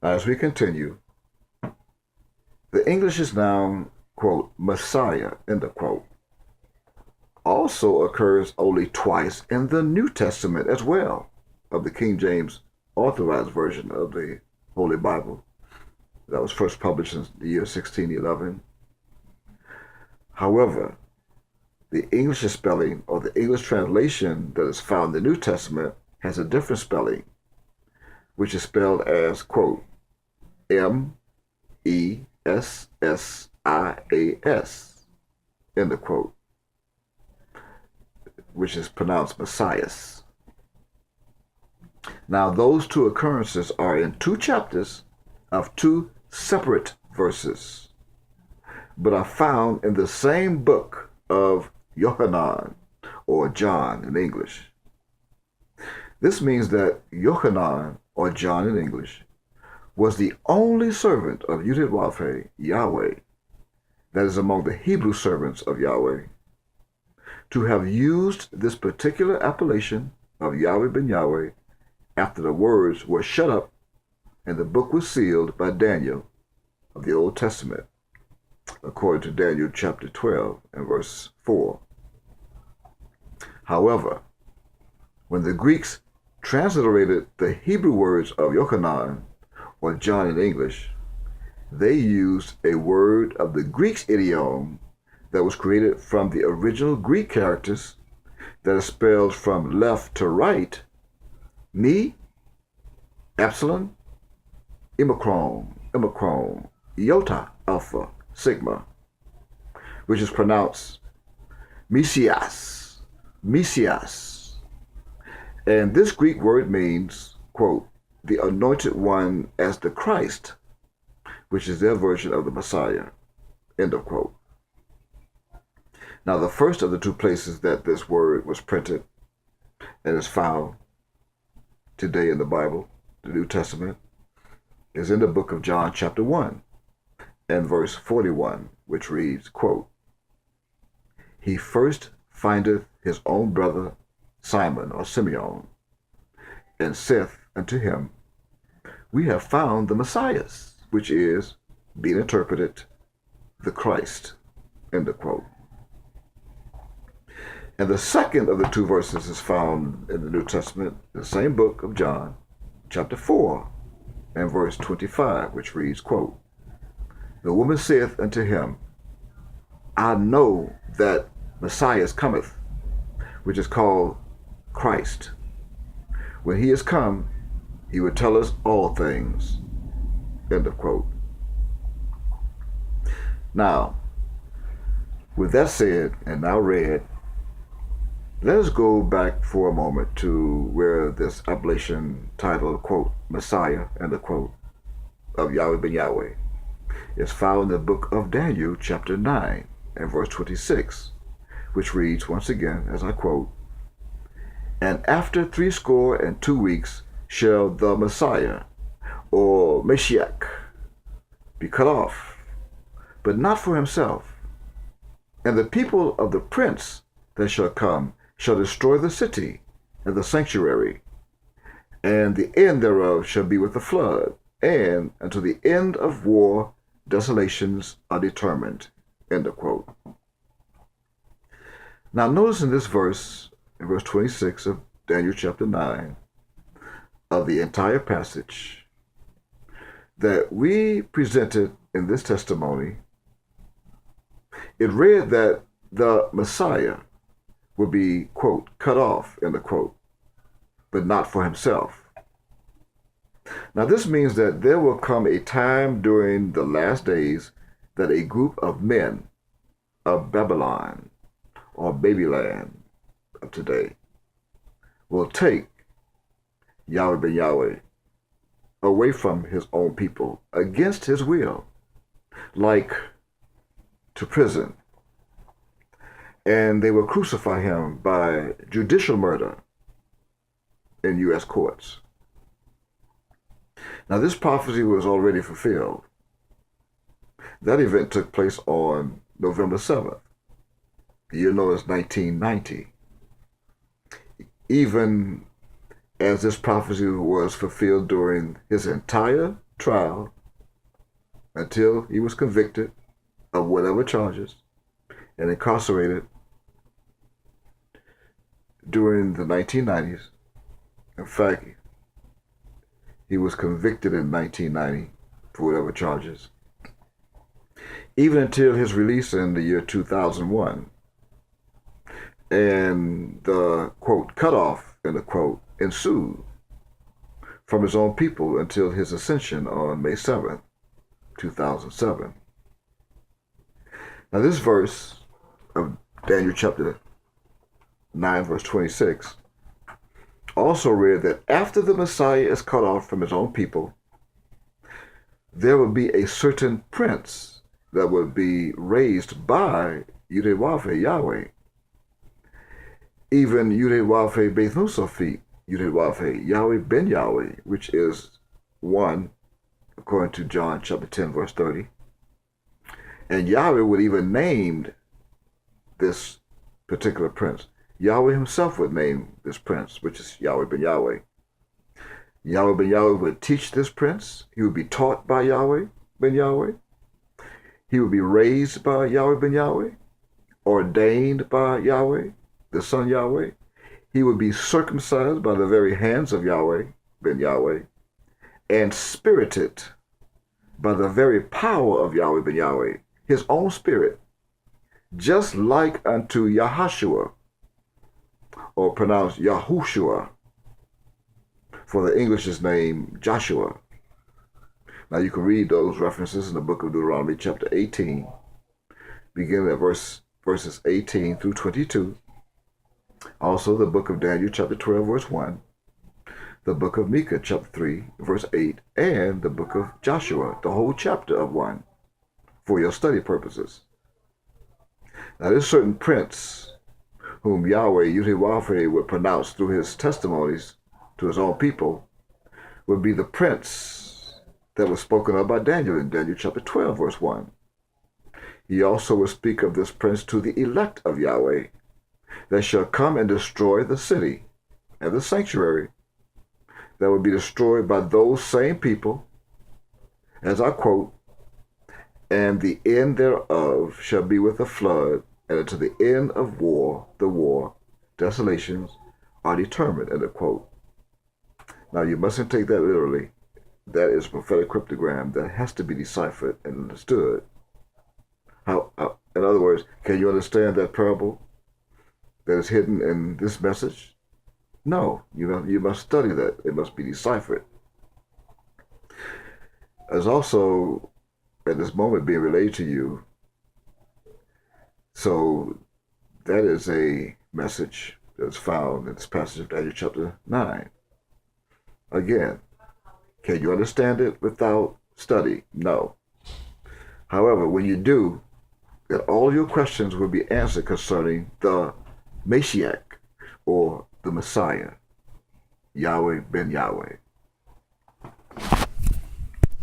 As we continue, the English noun, quote, Messiah, end of quote, also occurs only twice in the New Testament as well, of the King James Authorized Version of the Holy Bible. That was first published in the year 1611. However, the English spelling, or the English translation that is found in the New Testament, has a different spelling, which is spelled as, quote, Messias, end of quote, which is pronounced Messias. Now, those two occurrences are in two chapters of two separate verses, but are found in the same book of Yohanan, or John in English. This means that Yohanan, or John in English, was the only servant of Yahweh, that is among the Hebrew servants of Yahweh, to have used this particular appellation of Yahweh ben Yahweh after the words were shut up and the book was sealed by Daniel of the Old Testament, according to Daniel chapter 12 and verse 4. However, when the Greeks transliterated the Hebrew words of Yohanan, or John in English, they used a word of the Greek's idiom that was created from the original Greek characters that is spelled from left to right, me, epsilon, imicron, iota, alpha, sigma, which is pronounced Mykayahweh. And this Greek word means, quote, the anointed one as the Christ, which is their version of the Messiah, end of quote. Now, the first of the two places that this word was printed and is found today in the Bible, the New Testament, is in the book of John chapter 1 and verse 41, which reads, quote, he first findeth his own brother Simon, or Simeon, and saith unto him, we have found the Messiah, which is, being interpreted, the Christ, end of quote. And the second of the two verses is found in the New Testament, the same book of John, chapter 4, and verse 25, which reads, quote, the woman saith unto him, I know that Messiah cometh, which is called Christ. When he is come, he will tell us all things, end of quote. Now, with that said and now read, let us go back for a moment to where this appellation titled, quote, Messiah, end of quote, of Yahweh ben Yahweh is found in the book of Daniel, chapter 9, and verse 26, which reads once again, as I quote, and after 62 weeks shall the Messiah, or MASHIYACH, be cut off, but not for himself. And the people of the prince that shall come shall destroy the city and the sanctuary, and the end thereof shall be with the flood, and unto the end of war desolations are determined, end of quote. Now notice in this verse, in verse 26 of Daniel chapter 9, of the entire passage, that we presented in this testimony, it read that the Messiah would be, quote, cut off, end of quote, but not for himself. Now this means that there will come a time during the last days that a group of men of Babylon, or Babyland of today, will take Yahweh ben Yahweh away from his own people against his will, like to prison, and they will crucify him by judicial murder in U.S. courts. Now, this prophecy was already fulfilled. That event took place on November 7th, the year known as 1990. Even as this prophecy was fulfilled during his entire trial until he was convicted of whatever charges and incarcerated during the 1990s. In fact, he was convicted in 1990 for whatever charges, even until his release in the year 2001. And the, quote, cutoff, end of quote, ensued from his own people until his ascension on May 7th, 2007. Now, this verse of Daniel chapter 9, verse 26, also read that after the Messiah is cut off from his own people, there will be a certain prince that will be raised by Yahweh, even Yahweh Beth Nusafit, Yahweh ben Yahweh, which is one, according to John chapter 10, verse 30. And Yahweh would even name this particular prince. Yahweh himself would name this prince, which is Yahweh ben Yahweh. Yahweh ben Yahweh would teach this prince. He would be taught by Yahweh ben Yahweh. He would be raised by Yahweh ben Yahweh, ordained by Yahweh, the Son Yahweh. He would be circumcised by the very hands of Yahweh ben Yahweh, and spirited by the very power of Yahweh ben Yahweh, his own spirit, just like unto Yahashua, or pronounced Yahushua, for the English's name Joshua. Now you can read those references in the book of Deuteronomy chapter 18, beginning at verses 18 through 22. Also the book of Daniel chapter 12, verse 1, the book of Micah chapter 3, verse 8, and the book of Joshua, the whole chapter of 1, for your study purposes. Now this certain prince whom Yahweh would pronounce through his testimonies to his own people would be the prince that was spoken of by Daniel in Daniel chapter 12, verse 1. He also will speak of this prince to the elect of Yahweh that shall come and destroy the city and the sanctuary that will be destroyed by those same people, as I quote, and the end thereof shall be with a flood, and unto the end of war, the war, desolations are determined, end of quote. Now, you mustn't take that literally. That is a prophetic cryptogram that has to be deciphered and understood. In other words, can you understand that parable that is hidden in this message? No, you must study that. It must be deciphered. As also, at this moment, being relayed to you, so that is a message that's found in this passage of Daniel chapter 9. Again, can you understand it without study? No. However, when you do, then all your questions will be answered concerning the Mashiach, or the Messiah, Yahweh ben Yahweh.